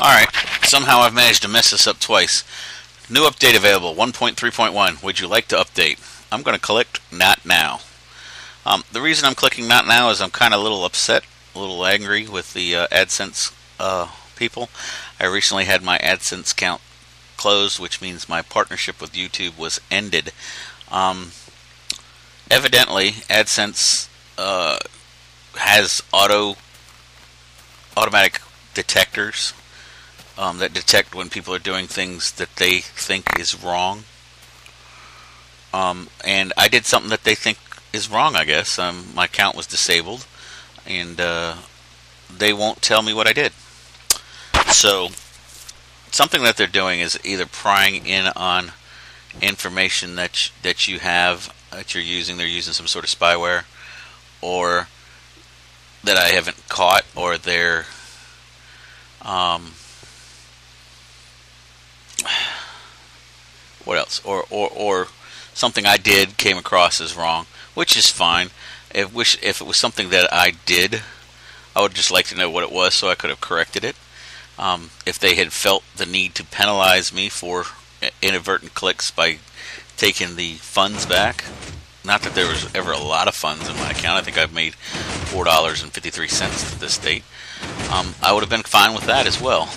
Alright, somehow I've managed to mess this up twice. New update available, 1.3.1. Would you like to update? I'm going to click Not Now. The reason I'm clicking Not Now is I'm kind of a little upset, a little angry with the AdSense people. I recently had my AdSense account closed, which means my partnership with YouTube was ended. Evidently, AdSense has automatic detectors that detect when people are doing things that they think is wrong. And I did something that they think is wrong, I guess. My account was disabled, and they won't tell me what I did. So, something that they're doing is either prying in on information that you have, that you're using. They're using some sort of spyware, or that I haven't caught, or they're what else? Or something I did came across as wrong, which is fine. If it was something that I did, I would just like to know what it was so I could have corrected it. If they had felt the need to penalize me for inadvertent clicks by taking the funds back, not that there was ever a lot of funds in my account. I think I've made $4.53 to this date. I would have been fine with that as well.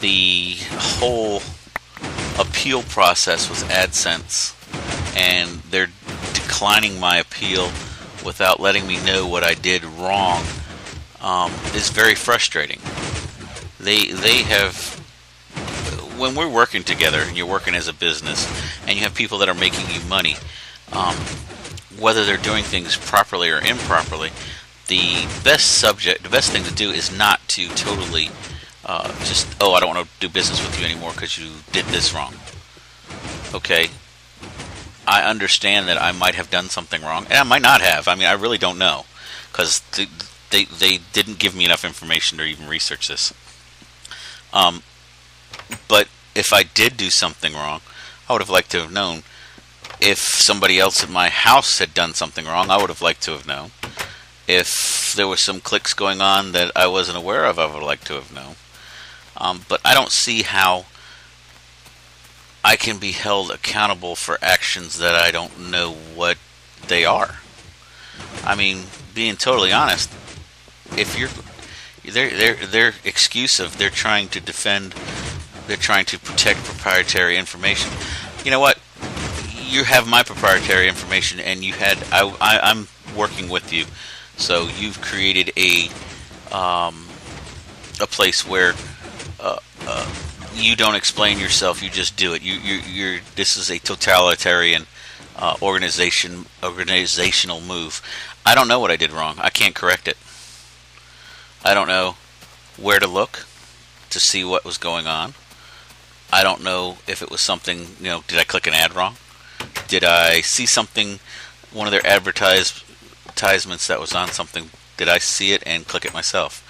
The whole appeal process with AdSense, and they're declining my appeal without letting me know what I did wrong, is very frustrating. They have, when we're working together and you're working as a business and you have people that are making you money, whether they're doing things properly or improperly, the best thing to do is not to totally I don't want to do business with you anymore because you did this wrong. Okay, I understand that I might have done something wrong, and I might not have. I mean, I really don't know, because they didn't give me enough information to even research this. But if I did do something wrong, I would have liked to have known. If somebody else at my house had done something wrong, I would have liked to have known. If there were some clicks going on that I wasn't aware of, I would like to have known. But I don't see how I can be held accountable for actions that I don't know what they are. I mean, being totally honest, if you're their excuse of they're trying to protect proprietary information. You know what? You have my proprietary information, and I'm working with you, so you've created a place where you don't explain yourself, you just do it. This is a totalitarian organizational move. I don't know what I did wrong. I can't correct it. I don't know where to look to see what was going on. I don't know if it was something, did I click an ad wrong? Did I see something, one of their advertisements that was on something, did I see it and click it myself?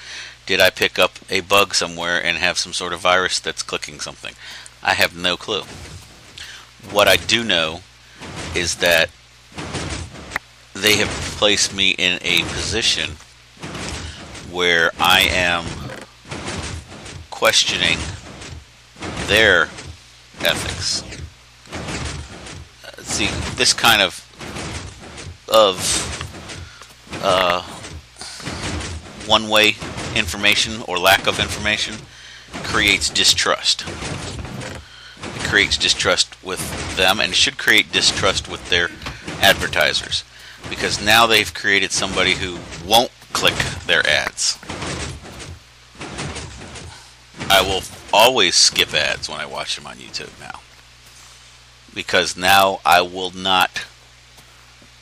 Did I pick up a bug somewhere and have some sort of virus that's clicking something? I have no clue. What I do know is that they have placed me in a position where I am questioning their ethics. See, this kind of one-way information or lack of information creates distrust. It creates distrust with them, and it should create distrust with their advertisers, because now they've created somebody who won't click their ads. I will always skip ads when I watch them on YouTube now, because now I will not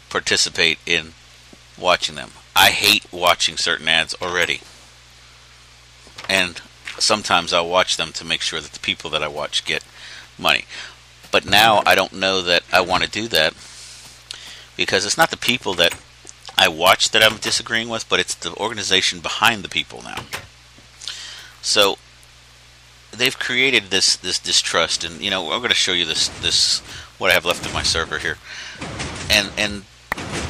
participate in watching them. I hate watching certain ads already, and sometimes I'll watch them to make sure that the people that I watch get money. But now I don't know that I want to do that, because it's not the people that I watch that I'm disagreeing with, but it's the organization behind the people now. So they've created this distrust, and I'm going to show you this what I have left of my server here, and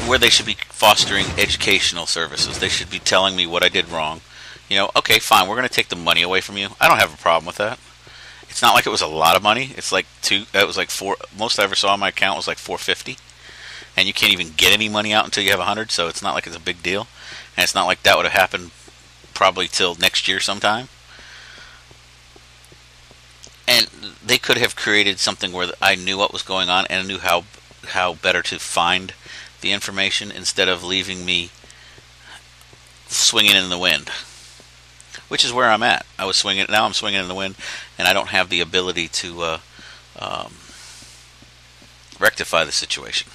where they should be fostering educational services. They should be telling me what I did wrong. Okay, fine, we're going to take the money away from you. I don't have a problem with that. It's not like it was a lot of money. It's like it was like four. Most I ever saw on my account was like 450, and you can't even get any money out until you have 100. So it's not like it's a big deal, and it's not like that would have happened probably till next year sometime. And they could have created something where I knew what was going on and knew how better to find the information instead of leaving me swinging in the wind, which is where I'm at. I'm swinging in the wind, and I don't have the ability to rectify the situation.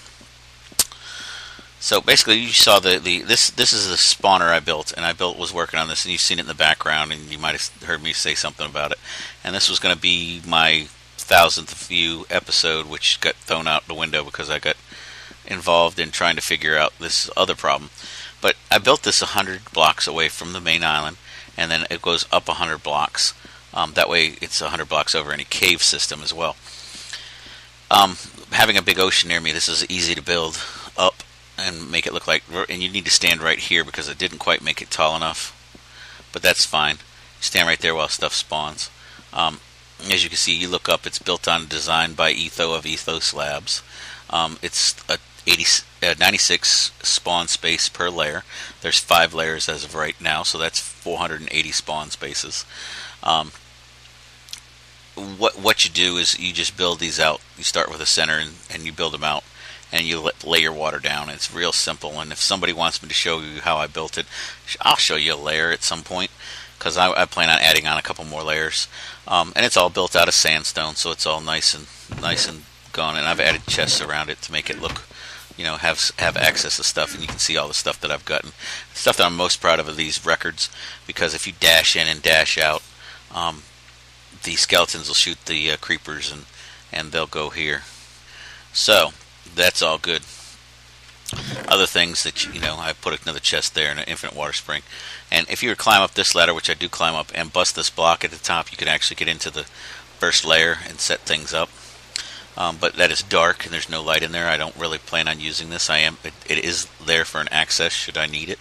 So basically, you saw this is a spawner I built, and was working on this, and you've seen it in the background, and you might have heard me say something about it. And this was going to be my 1,000th view episode, which got thrown out the window because I got involved in trying to figure out this other problem. But I built this 100 blocks away from the main island, and then it goes up 100 blocks. That way, it's 100 blocks over any cave system as well. Having a big ocean near me, this is easy to build up and make it look like, and you need to stand right here because it didn't quite make it tall enough, but that's fine. Stand right there while stuff spawns. As you can see, you look up, it's built on, designed by Etho of Ethos Labs. It's a 96 spawn space per layer. There's 5 layers as of right now, so that's 480 spawn spaces. What you do is you just build these out. You start with a center and you build them out, and you lay your water down. It's real simple, and if somebody wants me to show you how I built it, I'll show you a layer at some point, because I plan on adding on a couple more layers. And it's all built out of sandstone, so it's all nice and gone. And I've added chests around it to make it look, have access to stuff, and you can see all the stuff that I've gotten. The stuff that I'm most proud of are these records, because if you dash in and dash out, the skeletons will shoot the creepers, and they'll go here. So that's all good. Other things that I put another chest there and an infinite water spring. And if you were to climb up this ladder, which I do climb up, and bust this block at the top, you can actually get into the first layer and set things up. But that is dark and there's no light in there. I don't really plan on using this. It is there for an access should I need it.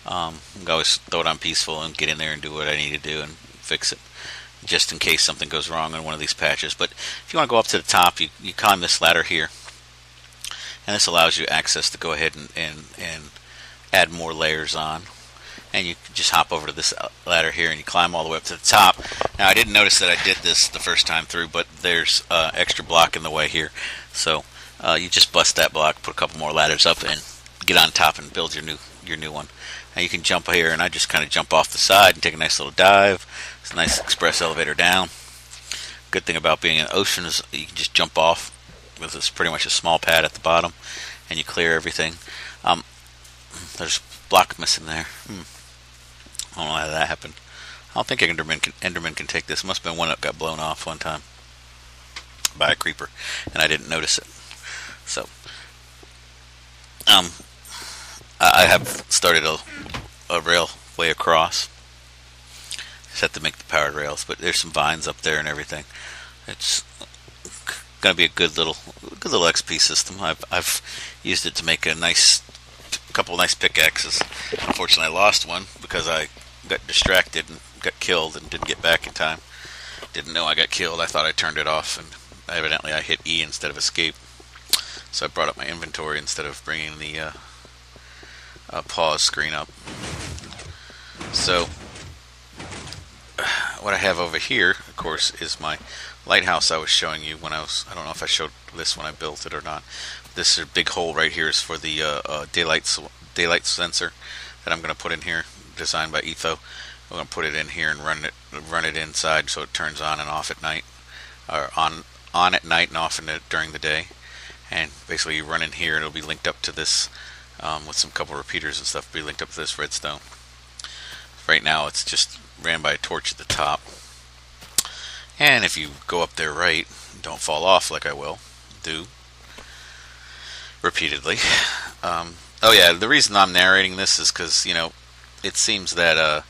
I can always throw it on peaceful and get in there and do what I need to do and fix it, just in case something goes wrong on one of these patches. But if you want to go up to the top, you climb this ladder here, and this allows you access to go ahead and add more layers on. And you just hop over to this ladder here, and you climb all the way up to the top. Now, I didn't notice that I did this the first time through, but there's an extra block in the way here. So you just bust that block, put a couple more ladders up, and get on top and build your new one. Now you can jump here, and I just kind of jump off the side and take a nice little dive. It's a nice express elevator down. Good thing about being in the ocean is you can just jump off with this pretty much a small pad at the bottom, and you clear everything. There's a block missing there. I don't know how that happened. I don't think Enderman can take this. It must have been one that got blown off one time by a creeper, and I didn't notice it. So, I have started a railway across. Just have to make the powered rails, but there's some vines up there and everything. It's going to be a good little XP system. I've used it to make a couple nice pickaxes. Unfortunately, I lost one because I got distracted and got killed and didn't get back in time. Didn't know I got killed. I thought I turned it off, and evidently I hit E instead of escape. So I brought up my inventory instead of bringing the pause screen up. So what I have over here, of course, is my lighthouse I was showing you when I don't know if I showed this when I built it or not. This big hole right here is for the daylight sensor that I'm going to put in here, designed by Etho. I'm going to put it in here and run it inside so it turns on and off at night, or on at night and off during the day. And basically you run in here and it'll be linked up to this with some couple repeaters and stuff. Be linked up to this redstone. Right now it's just ran by a torch at the top. And if you go up there right, don't fall off like I will do repeatedly. Oh yeah, the reason I'm narrating this is because it seems that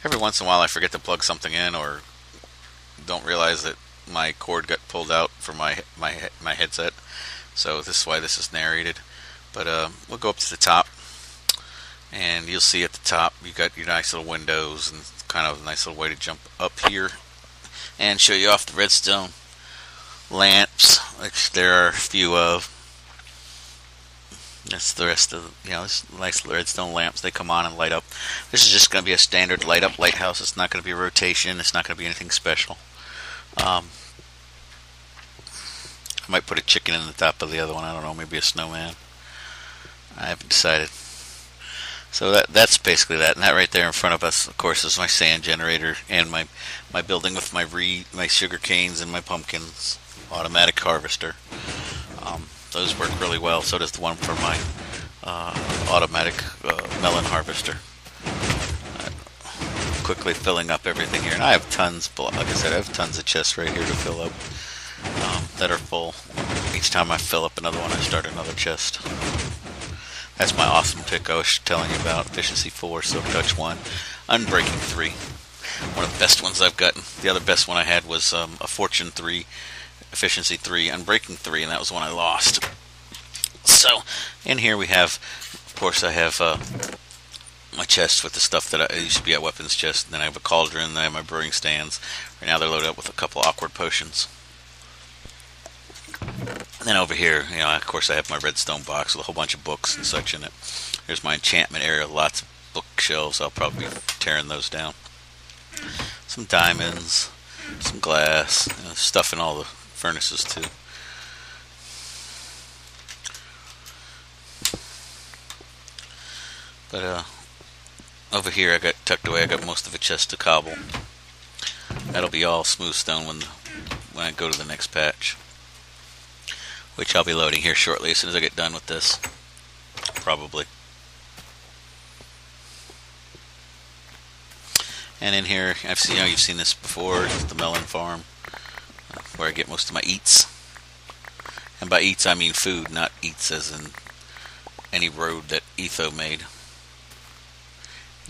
every once in a while I forget to plug something in, or don't realize that my cord got pulled out from my headset. So this is why this is narrated. But we'll go up to the top, And you'll see at the top you got your nice little windows, and kind of a nice little way to jump up here and show you off the redstone lamps, which there are a few of. That's the rest of this nice redstone lamps. They come on and light up. This is just going to be a standard light up lighthouse. It's not going to be a rotation. It's not going to be anything special. I might put a chicken in the top of the other one. I don't know. Maybe a snowman. I haven't decided. So that's basically that. And that right there in front of us, of course, is my sand generator and my building with my sugar canes and my pumpkins. Automatic harvester. Those work really well. So does the one for my automatic melon harvester. Quickly filling up everything here, and I have tons. Like I said, I have tons of chests right here to fill up that are full. Each time I fill up another one, I start another chest. That's my awesome pick I was telling you about. Efficiency 4, Silk Touch 1, Unbreaking 3. One of the best ones I've gotten. The other best one I had was a Fortune 3, Efficiency 3, Unbreaking 3, and that was the one I lost. So, in here we have, of course, I have my chest with the stuff that I used to be at weapons chest. And then I have a cauldron, and then I have my brewing stands. Right now they're loaded up with a couple awkward potions. And then over here, of course I have my redstone box with a whole bunch of books and such in it. There's my enchantment area, lots of bookshelves. I'll probably be tearing those down. Some diamonds, some glass, stuff in all the furnaces too. But over here I got tucked away. I got most of a chest to cobble. That'll be all smooth stone when I go to the next patch, which I'll be loading here shortly as soon as I get done with this, probably. And in here, you've seen this before. It's the melon farm, where I get most of my eats. And by eats I mean food, not eats as in any road that Etho made.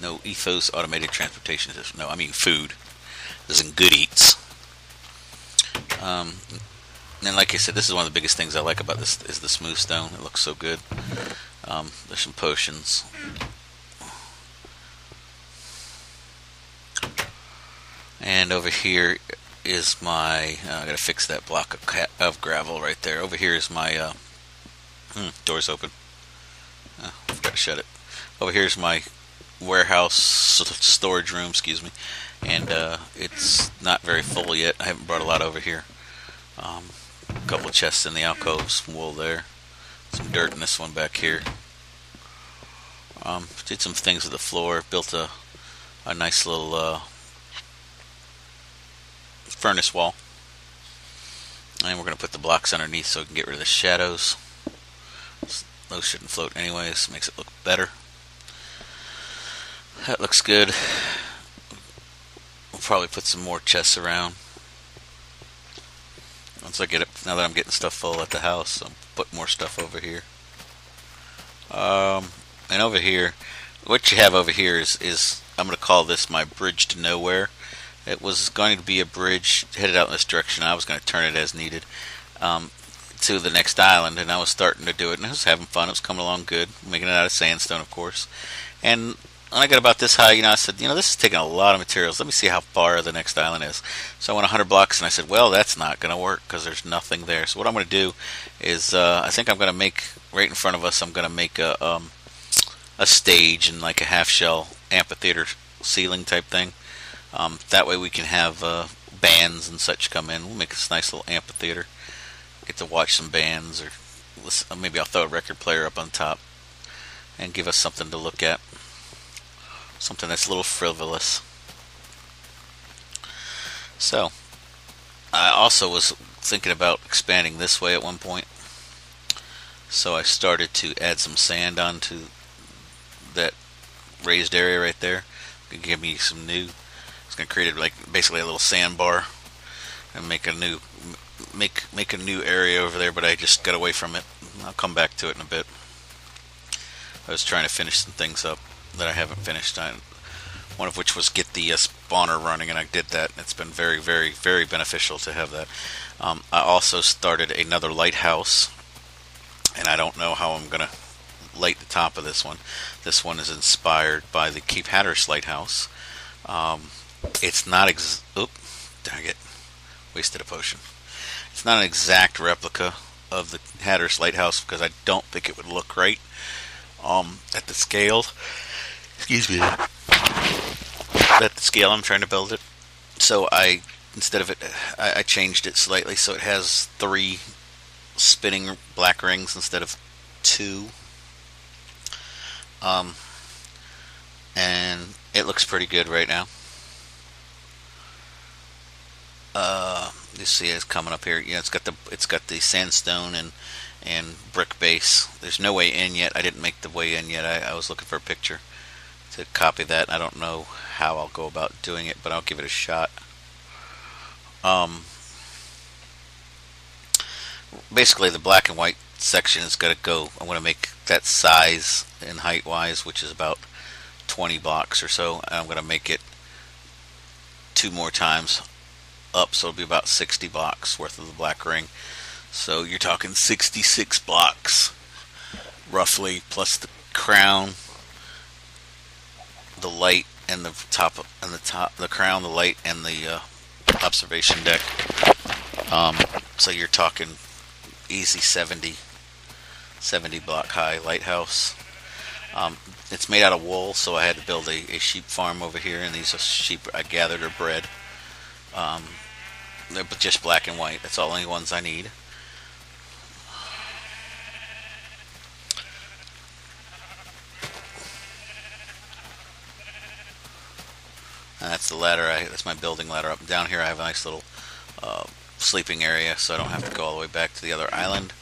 No, Ethos automated transportation system. No, I mean food, as in good eats. And like I said, this is one of the biggest things I like about this is the smooth stone. It looks so good. There's some potions. And over here is my... I gotta fix that block of gravel right there. Over here is my... door's open. I forgot to shut it. Over here is my warehouse storage room, excuse me. And it's not very full yet. I haven't brought a lot over here. A couple chests in the alcove, some wool there, some dirt in this one back here. Did some things with the floor, built a nice little furnace wall, and we're going to put the blocks underneath so we can get rid of the shadows. Those shouldn't float anyways, makes it look better. That looks good. We'll probably put some more chests around. Once I get it, now that I'm getting stuff full at the house, I'll put more stuff over here. And over here, what you have over here is I'm going to call this my bridge to nowhere. It was going to be a bridge headed out in this direction. I was going to turn it as needed to the next island, and I was starting to do it, and I was having fun. It was coming along good, making it out of sandstone, of course. And when I got about this high, I said, this is taking a lot of materials. Let me see how far the next island is. So I went 100 blocks, and I said, well, that's not going to work because there's nothing there. So what I'm going to do is, I think I'm going to make, right in front of us, I'm going to make a stage and like a half-shell amphitheater ceiling type thing. That way we can have bands and such come in. We'll make this nice little amphitheater. Get to watch some bands, or listen, maybe I'll throw a record player up on top and give us something to look at. Something that's a little frivolous. So, I also was thinking about expanding this way at one point. So I started to add some sand onto that raised area right there. It give me some new... It's going to create basically a little sandbar and make a new area over there, but I just got away from it. I'll come back to it in a bit. I was trying to finish some things up that I haven't finished. One of which was get the spawner running, and I did that. It's been very, very, very beneficial to have that. I also started another lighthouse, and I don't know how I'm going to light the top of this one. This one is inspired by the Cape Hatteras lighthouse. It's not oop, dang it, wasted a potion. It's not an exact replica of the Hatteras lighthouse because I don't think it would look right at the scale. Excuse me. At the scale I'm trying to build it. So instead of it, I changed it slightly so it has 3 spinning black rings instead of 2. And it looks pretty good right now. You see it's coming up here. Yeah, it's got the sandstone and brick base. There's no way in yet. I didn't make the way in yet. I was looking for a picture to copy that. I don't know how I'll go about doing it, but I'll give it a shot. Basically the black and white section is going to go. I'm going to make that size and height wise, which is about 20 blocks or so, and I'm going to make it 2 more times up, so it'll be about 60 blocks worth of the black ring. So you're talking 66 blocks roughly, plus the crown, the light, and the crown, the light, and the observation deck. So you're talking easy 70 block high lighthouse. It's made out of wool, so I had to build a sheep farm over here, and these are sheep I gathered or bred. They're just black and white. That's all only ones I need. And that's the ladder. That's my building ladder. Up down here I have a nice little sleeping area, so I don't have to go all the way back to the other island.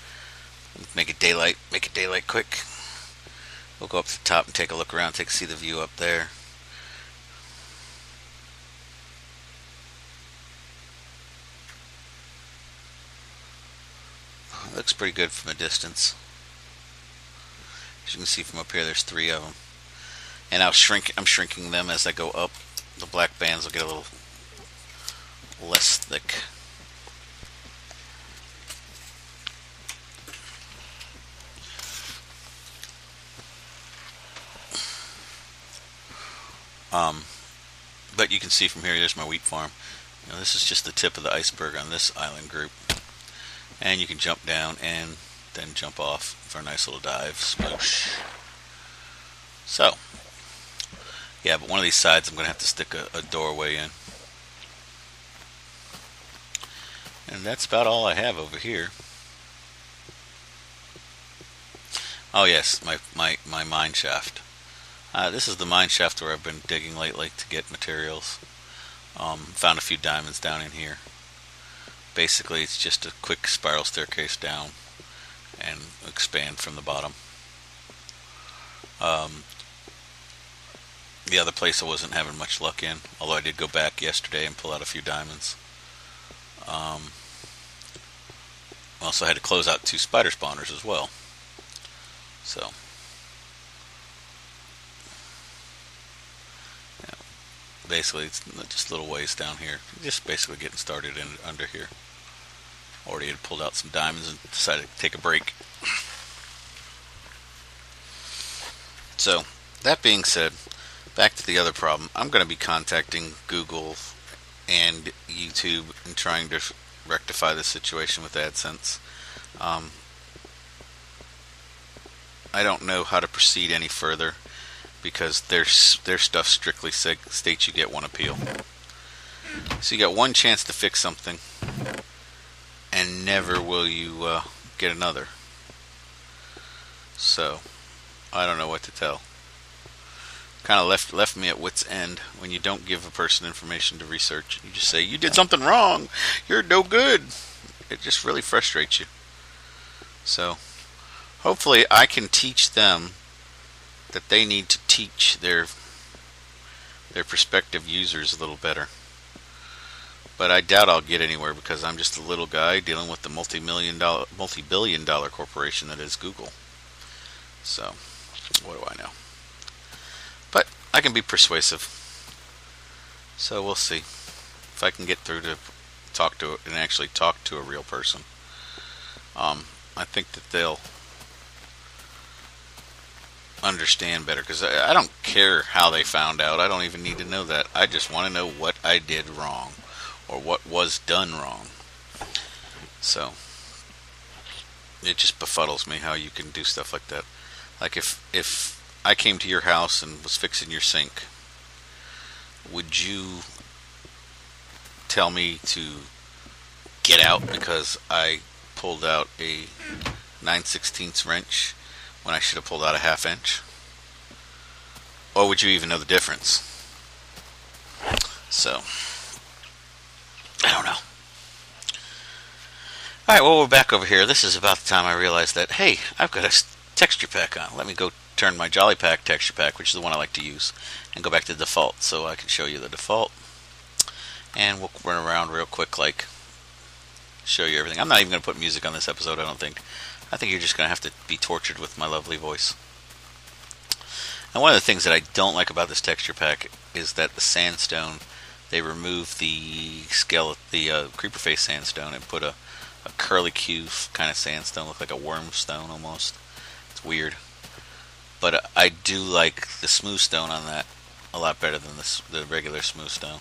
Make it daylight. Make it daylight quick. We'll go up to the top and take a look around. See the view up there. It looks pretty good from a distance. As you can see from up here, there's 3 of them, and I'm shrinking them as I go up. The black bands will get a little less thick. But you can see from here, there's my wheat farm. Now, this is just the tip of the iceberg on this island group. And you can jump down and then jump off for a nice little dive. Sploosh. So, yeah, but one of these sides I'm going to have to stick a doorway in. And that's about all I have over here. Oh yes, my mine shaft. This is the mine shaft where I've been digging lately to get materials. Found a few diamonds down in here. Basically, it's just a quick spiral staircase down and expand from the bottom. The other place I wasn't having much luck in, although I did go back yesterday and pull out a few diamonds. Also had to close out 2 spider spawners as well. So, yeah, basically it's just little ways down here. Just basically getting started under here. Already had pulled out some diamonds and decided to take a break. So, that being said, back to the other problem. I'm going to be contacting Google and YouTube and trying to rectify the situation with AdSense. I don't know how to proceed any further because their stuff strictly states you get 1 appeal. So you got 1 chance to fix something, and never will you get another. So I don't know what to tell. Kind of left me at wit's end when you don't give a person information to research. You just say, you did something wrong, you're no good. It just really frustrates you. So hopefully I can teach them that they need to teach their prospective users a little better. But I doubt I'll get anywhere because I'm just a little guy dealing with the multi-billion dollar corporation that is Google. So what do I know? But I can be persuasive. So we'll see if I can get through to talk to and actually talk to a real person. I think that they'll understand better, because I don't care how they found out. I don't even need to know that. I just want to know what I did wrong, or what was done wrong. So it just befuddles me how you can do stuff like that. Like if I came to your house and was fixing your sink, would you tell me to get out because I pulled out a 9/16 wrench when I should have pulled out a 1/2 inch? Or would you even know the difference? So, I don't know. Alright, well, we're back over here. This is about the time I realized that, hey, I've got a texture pack on. Let me go turn my Jolly Pack texture pack, which is the one I like to use, and go back to default so I can show you the default. And we'll run around real quick, like, show you everything. I'm not even going to put music on this episode, I don't think. I think you're just going to have to be tortured with my lovely voice. And one of the things that I don't like about this texture pack is that the sandstone, they removed the creeper face sandstone and put a curly Q kind of sandstone, look like a worm stone almost. It's weird. But I do like the smooth stone on that a lot better than the regular smooth stone.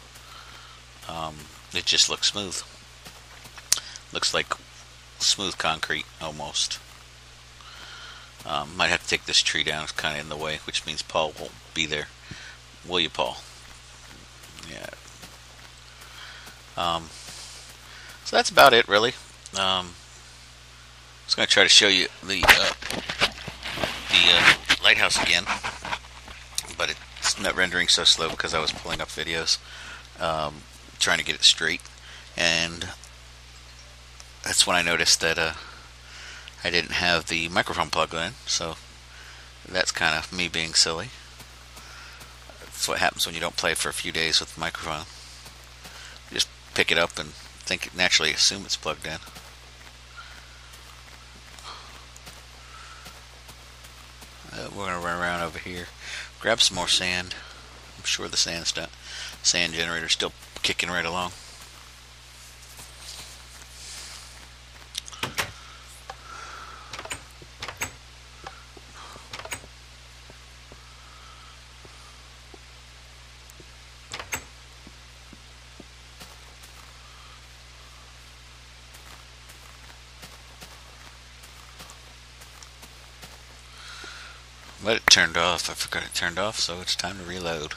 It just looks smooth. Looks like smooth concrete almost. Might have to take this tree down. It's kind of in the way, which means Paul won't be there. Will you, Paul? Yeah. So that's about it, really. I was going to try to show you the lighthouse again, but it's not rendering so slow because I was pulling up videos, trying to get it straight, and that's when I noticed that I didn't have the microphone plugged in, so that's kind of me being silly. That's what happens when you don't play for a few days with the microphone. You just pick it up and naturally assume it's plugged in. We're going to run around over here, grab some more sand. I'm sure the sand generator's still kicking right along. But it turned off. I forgot it turned off, so it's time to reload.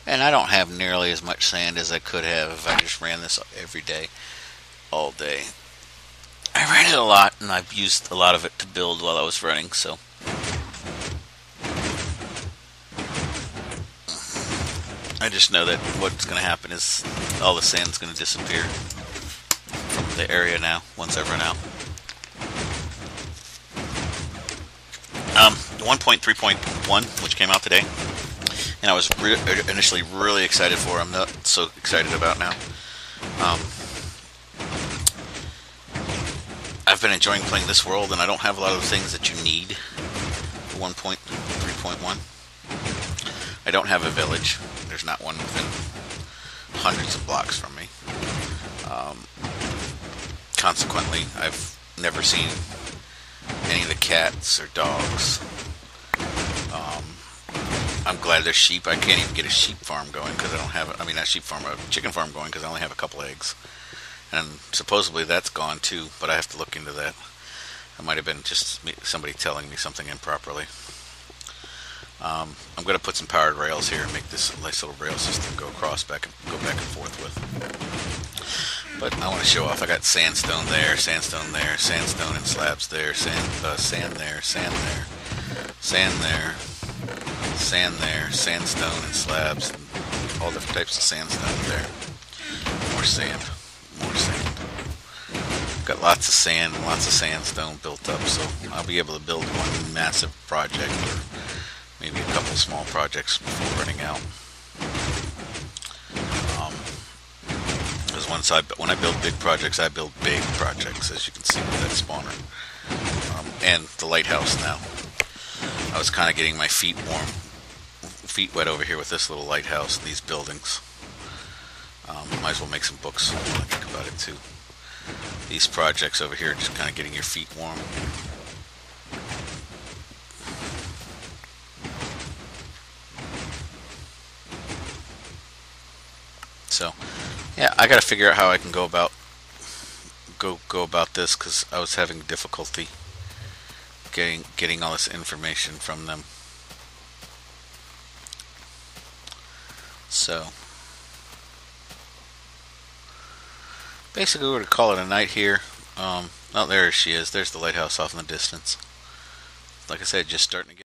And I don't have nearly as much sand as I could have if I just ran this every day, all day. I ran it a lot, and I've used a lot of it to build while I was running, so. I just know that what's going to happen is all the sand's going to disappear from the area now once I run out. 1.3.1, which came out today, and I was initially really excited for. I'm not so excited about now. I've been enjoying playing this world, and I don't have a lot of the things that you need for 1.3.1. I don't have a village. There's not one within hundreds of blocks from me. Consequently, I've never seen any of the cats or dogs. I'm glad there's sheep. I can't even get a sheep farm going because I don't have a chicken farm going because I only have a couple eggs. And supposedly that's gone too, but I have to look into that. It might have been just somebody telling me something improperly. I'm going to put some powered rails here and make this a nice little rail system go back and forth with. But I want to show off. I got sandstone there, sandstone there, sandstone and slabs there, sand there, sand there, sand there, sand there, sandstone and slabs, and all different types of sandstone there. More sand, more sand. Got lots of sand and lots of sandstone built up, so I'll be able to build one massive project or maybe a couple small projects before running out. Because when I build big projects, I build big projects, as you can see with that spawner. And the lighthouse now. I was kind of getting my feet wet over here with this little lighthouse and these buildings. Might as well make some books when I think about it too. these projects over here, just kind of getting your feet warm. So, yeah, I got to figure out how I can go about this, because I was having difficulty getting all this information from them. So, basically, we're going to call it a night here. Oh, there she is. There's the lighthouse off in the distance. Like I said, just starting to get